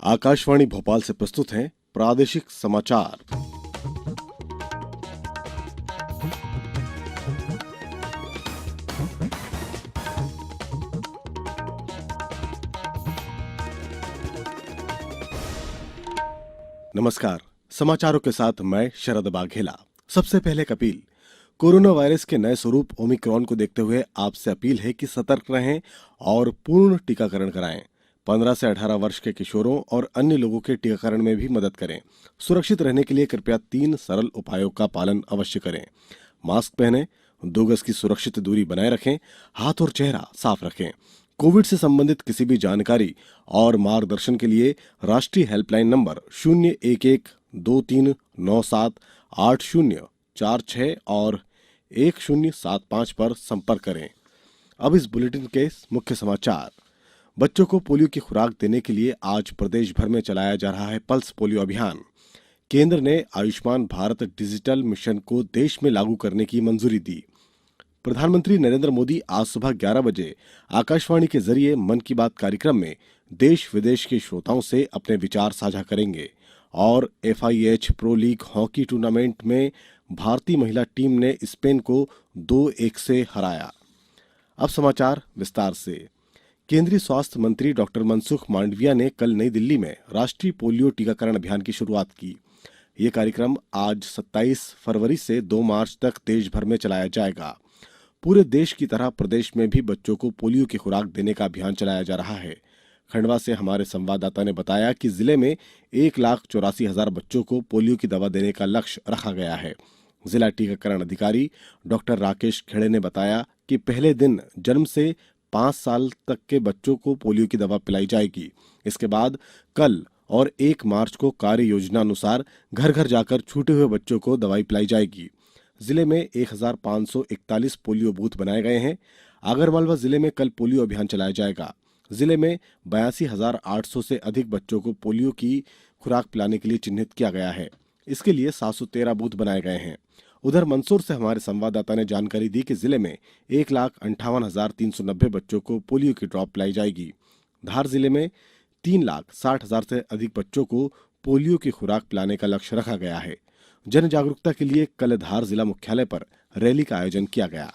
आकाशवाणी भोपाल से प्रस्तुत हैं प्रादेशिक समाचार। नमस्कार। समाचारों के साथ मैं शरद बाघेला। सबसे पहले एक अपील। कोरोना वायरस के नए स्वरूप ओमिक्रॉन को देखते हुए आपसे अपील है कि सतर्क रहें और पूर्ण टीकाकरण कराएं। 15 से 18 वर्ष के किशोरों और अन्य लोगों के टीकाकरण में भी मदद करें। सुरक्षित रहने के लिए कृपया 3 सरल उपायों का पालन अवश्य करें। मास्क पहनें, 2 गज की सुरक्षित दूरी बनाए रखें, हाथ और चेहरा साफ रखें। कोविड से संबंधित किसी भी जानकारी और मार्गदर्शन के लिए राष्ट्रीय हेल्पलाइन नंबर 011-2397-8046 और 1075 पर संपर्क करें। अब इस बुलेटिन के मुख्य समाचार। बच्चों को पोलियो की खुराक देने के लिए आज प्रदेश भर में चलाया जा रहा है पल्स पोलियो अभियान। केंद्र ने आयुष्मान भारत डिजिटल मिशन को देश में लागू करने की मंजूरी दी। प्रधानमंत्री नरेंद्र मोदी आज सुबह 11 बजे आकाशवाणी के जरिए मन की बात कार्यक्रम में देश विदेश के श्रोताओं से अपने विचार साझा करेंगे और FIH pro league hockey tournament में भारतीय महिला टीम ने स्पेन को 2-1 से हराया। अब समाचार विस्तार से। केंद्रीय स्वास्थ्य मंत्री डॉक्टर मनसुख मांडविया ने कल नई दिल्ली में राष्ट्रीय पोलियो टीकाकरण अभियान की शुरुआत की। ये कार्यक्रम आज 27 फरवरी से 2 मार्च तक देश भर में चलाया जाएगा। पूरे देश की तरह प्रदेश में भी बच्चों को पोलियो की खुराक देने का अभियान चलाया जा रहा है। खंडवा से हमारे संवाददाता ने बताया कि जिले में 1,84,000 बच्चों को पोलियो की दवा देने का लक्ष्य रखा गया है। जिला टीकाकरण अधिकारी डॉक्टर राकेश खेड़े ने बताया कि पहले दिन जन्म से 5 साल तक के बच्चों को पोलियो की दवा पिलाई जाएगी। इसके बाद कल और 1 मार्च को कार्य योजना अनुसार घर घर जाकर छूटे हुए बच्चों को दवाई पिलाई जाएगी। जिले में 1,541 पोलियो बूथ बनाए गए हैं। आगरमालवा जिले में कल पोलियो अभियान चलाया जाएगा। जिले में 82,800 से अधिक बच्चों को पोलियो की खुराक पिलाने के लिए चिन्हित किया गया है। इसके लिए 713 बूथ बनाए गए हैं। उधर मंदसौर से हमारे संवाददाता ने जानकारी दी कि जिले में 1,58,390 बच्चों को पोलियो की ड्रॉप पिलाई जाएगी। धार जिले में 3,60,000 से अधिक बच्चों को पोलियो की खुराक पिलाने का लक्ष्य रखा गया है। जन जागरूकता के लिए कल धार जिला मुख्यालय पर रैली का आयोजन किया गया।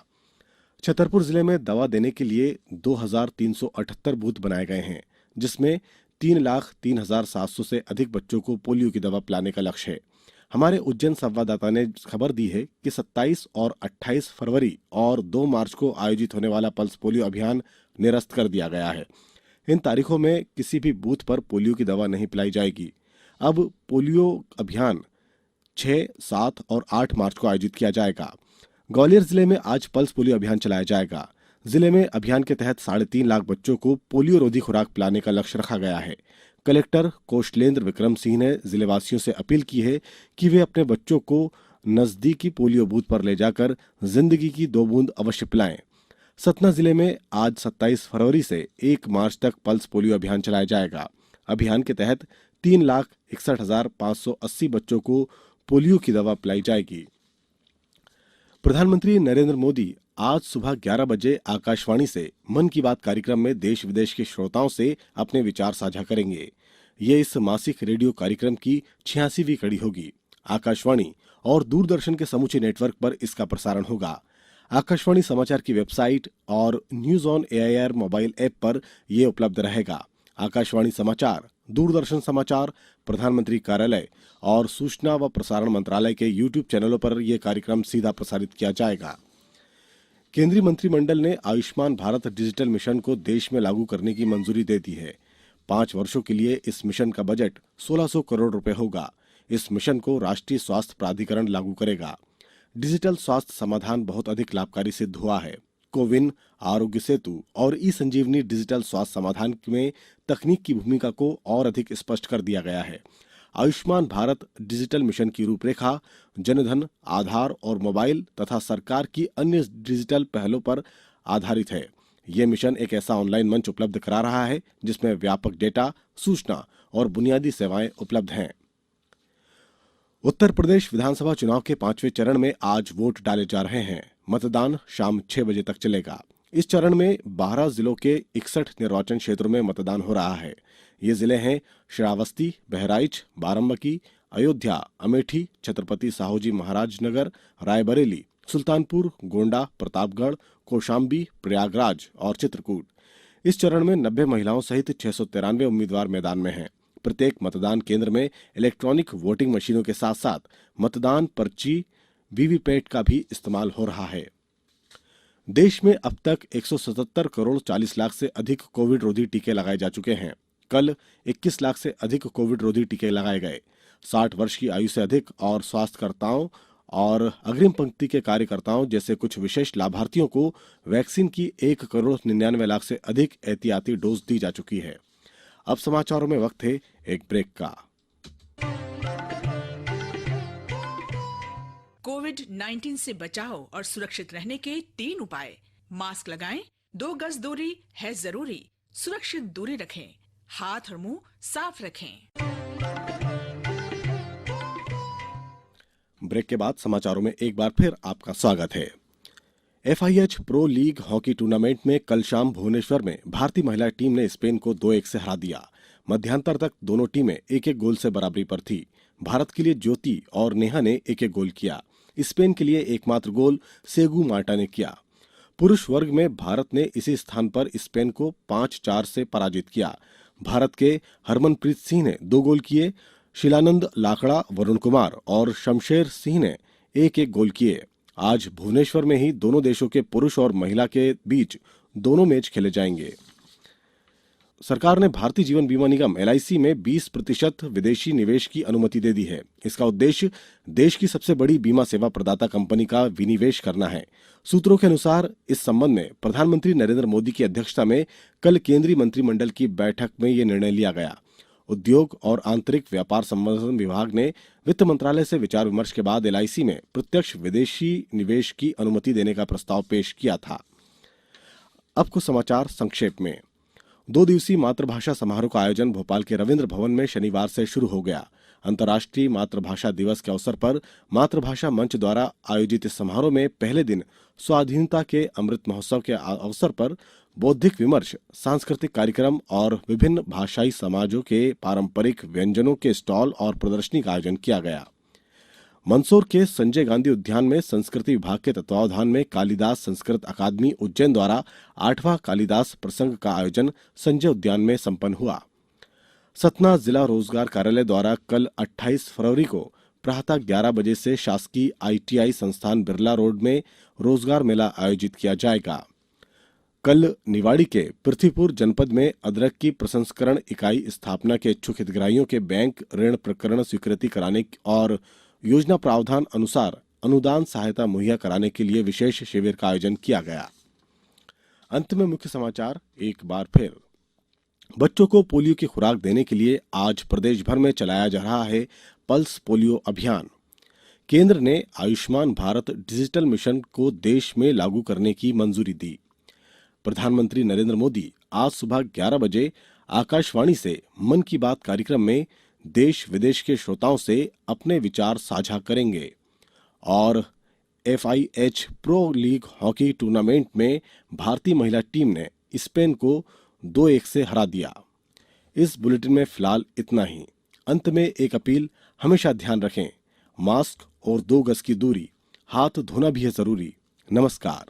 छतरपुर जिले में दवा देने के लिए 2,378 बूथ बनाए गए हैं, जिसमें 3,03,700 से अधिक बच्चों को पोलियो की दवा पिलाने का लक्ष्य है। हमारे उज्जैन संवाददाता ने खबर दी है कि 27 और 28 फरवरी और 2 मार्च को आयोजित होने वाला पल्स पोलियो अभियान निरस्त कर दिया गया है। इन तारीखों में किसी भी बूथ पर पोलियो की दवा नहीं पिलाई जाएगी। अब पोलियो अभियान 6, 7 और 8 मार्च को आयोजित किया जाएगा। ग्वालियर जिले में आज पल्स पोलियो अभियान चलाया जाएगा। जिले में अभियान के तहत 3.5 लाख बच्चों को पोलियो रोधी खुराक पिलाने का लक्ष्य रखा गया है। कलेक्टर कौशलेंद्र विक्रम सिंह ने जिलेवासियों से अपील की है कि वे अपने बच्चों को नजदीकी पोलियो बूथ पर ले जाकर जिंदगी की 2 बूंद अवश्य पिलाएं। सतना जिले में आज 27 फरवरी से 1 मार्च तक पल्स पोलियो अभियान चलाया जाएगा। अभियान के तहत 3,61,580 बच्चों को पोलियो की दवा पिलाई जाएगी। प्रधानमंत्री नरेंद्र मोदी आज सुबह 11 बजे आकाशवाणी से मन की बात कार्यक्रम में देश विदेश के श्रोताओं से अपने विचार साझा करेंगे। ये इस मासिक रेडियो कार्यक्रम की 86वीं कड़ी होगी। आकाशवाणी और दूरदर्शन के समूचे नेटवर्क पर इसका प्रसारण होगा। आकाशवाणी समाचार की वेबसाइट और news on AIR mobile app पर यह उपलब्ध रहेगा। आकाशवाणी समाचार, दूरदर्शन समाचार, प्रधानमंत्री कार्यालय और सूचना व प्रसारण मंत्रालय के YouTube चैनलों पर यह कार्यक्रम सीधा प्रसारित किया जाएगा। केंद्रीय मंत्रिमंडल ने आयुष्मान भारत डिजिटल मिशन को देश में लागू करने की मंजूरी दे दी है। 5 वर्षों के लिए इस मिशन का बजट 1,600 करोड़ रुपए होगा। इस मिशन को राष्ट्रीय स्वास्थ्य प्राधिकरण लागू करेगा। डिजिटल स्वास्थ्य समाधान बहुत अधिक लाभकारी सिद्ध हुआ है। कोविन, आरोग्य सेतु और ई-संजीवनी डिजिटल स्वास्थ्य समाधान में तकनीक की भूमिका को और अधिक स्पष्ट कर दिया गया है। आयुष्मान भारत डिजिटल मिशन की रूपरेखा जनधन, आधार और मोबाइल तथा सरकार की अन्य डिजिटल पहलों पर आधारित है। यह मिशन एक ऐसा ऑनलाइन मंच उपलब्ध करा रहा है जिसमें व्यापक डेटा, सूचना और बुनियादी सेवाएं उपलब्ध हैं। उत्तर प्रदेश विधानसभा चुनाव के 5वें चरण में आज वोट डाले जा रहे हैं। मतदान शाम 6 बजे तक चलेगा। इस चरण में 12 जिलों के 61 निर्वाचन क्षेत्रों में मतदान हो रहा है। ये जिले हैं श्रावस्ती, बहराइच, बाराबंकी, अयोध्या, अमेठी, छत्रपति साहूजी महाराज नगर, रायबरेली, सुल्तानपुर, गोंडा, प्रतापगढ़, कौशाम्बी, प्रयागराज और चित्रकूट। इस चरण में 90 महिलाओं सहित 693 उम्मीदवार मैदान में हैं। प्रत्येक मतदान केंद्र में इलेक्ट्रॉनिक वोटिंग मशीनों के साथ साथ मतदान पर्ची वीवीपैट का भी इस्तेमाल हो रहा है। देश में अब तक 177 करोड़ 40 लाख से अधिक कोविड रोधी टीके लगाए जा चुके हैं। कल 21 लाख से अधिक कोविड रोधी टीके लगाए गए। 60 वर्ष की आयु से अधिक और स्वास्थ्यकर्ताओं और अग्रिम पंक्ति के कार्यकर्ताओं जैसे कुछ विशेष लाभार्थियों को वैक्सीन की 1 करोड़ 99 लाख से अधिक एहतियाती डोज दी जा चुकी है। अब समाचारों में वक्त है एक ब्रेक का। कोविड-19 से बचाव और सुरक्षित रहने के 3 उपाय। मास्क लगाएं, 2 गज दूरी है जरूरी, सुरक्षित दूरी रखें, हाथ और मुंह साफ रखें। ब्रेक के बाद समाचारों में एक बार फिर आपका स्वागत है। FIH pro league hockey tournament में कल शाम भुवनेश्वर में भारतीय महिला टीम ने स्पेन को 2-1 से हरा दिया। मध्यांतर तक दोनों टीमें एक-एक गोल से बराबरी पर थी। भारत के लिए ज्योति और नेहा ने एक-एक गोल किया। स्पेन के लिए एकमात्र गोल सेगू मार्टा ने किया। पुरुष वर्ग में भारत ने इसी स्थान पर स्पेन को 5-4 से पराजित किया। भारत के हरमनप्रीत सिंह ने 2 गोल किए। शिलानंद लाकड़ा, वरुण कुमार और शमशेर सिंह ने एक-एक गोल किए। आज भुवनेश्वर में ही दोनों देशों के पुरुष और महिला के बीच दोनों मैच खेले जाएंगे। सरकार ने भारतीय जीवन बीमा निगम LIC में 20% विदेशी निवेश की अनुमति दे दी है। इसका उद्देश्य देश की सबसे बड़ी बीमा सेवा प्रदाता कंपनी का विनिवेश करना है। सूत्रों के अनुसार इस संबंध में प्रधानमंत्री नरेंद्र मोदी की अध्यक्षता में कल केंद्रीय मंत्रिमंडल की बैठक में ये निर्णय लिया गया। उद्योग और आंतरिक व्यापार संवर्धन विभाग ने वित्त मंत्रालय से विचार विमर्श के बाद LIC में प्रत्यक्ष विदेशी निवेश की अनुमति देने का प्रस्ताव पेश किया था। अब कुछ समाचार संक्षेप में। 2 दिवसीय मातृभाषा समारोह का आयोजन भोपाल के रविंद्र भवन में शनिवार से शुरू हो गया। अंतर्राष्ट्रीय मातृभाषा दिवस के अवसर पर मातृभाषा मंच द्वारा आयोजित इस समारोह में पहले दिन स्वाधीनता के अमृत महोत्सव के अवसर पर बौद्धिक विमर्श, सांस्कृतिक कार्यक्रम और विभिन्न भाषाई समाजों के पारंपरिक व्यंजनों के स्टॉल और प्रदर्शनी का आयोजन किया गया। मंदसौर के संजय गांधी उद्यान में संस्कृति विभाग के तत्वावधान में कालिदास संस्कृत अकादमी उज्जैन द्वारा 8वां कालिदास प्रसंग का आयोजन संजय उद्यान में संपन्न हुआ। सतना जिला रोजगार कार्यालय द्वारा कल 28 फरवरी को प्रातः 11 बजे से शासकीय ITI संस्थान बिरला रोड में रोजगार मेला आयोजित किया जाएगा। कल निवाड़ी के पृथ्वीपुर जनपद में अदरक की प्रसंस्करण इकाई स्थापना के इच्छुक हितग्राहियों के बैंक ऋण प्रकरण स्वीकृति कराने और योजना प्रावधान अनुसार अनुदान सहायता मुहैया कराने के लिए विशेष शिविर का आयोजन किया गया। अंत में मुख्य समाचार एक बार फिर। बच्चों को पोलियो की खुराक देने के लिए आज प्रदेश भर में चलाया जा रहा है पल्स पोलियो अभियान। केंद्र ने आयुष्मान भारत डिजिटल मिशन को देश में लागू करने की मंजूरी दी। प्रधानमंत्री नरेंद्र मोदी आज सुबह 11 बजे आकाशवाणी से मन की बात कार्यक्रम में देश विदेश के श्रोताओं से अपने विचार साझा करेंगे। और FIH pro league hockey tournament में भारतीय महिला टीम ने स्पेन को 2-1 से हरा दिया। इस बुलेटिन में फिलहाल इतना ही। अंत में एक अपील, हमेशा ध्यान रखें, मास्क और 2 गज की दूरी, हाथ धोना भी है जरूरी। नमस्कार।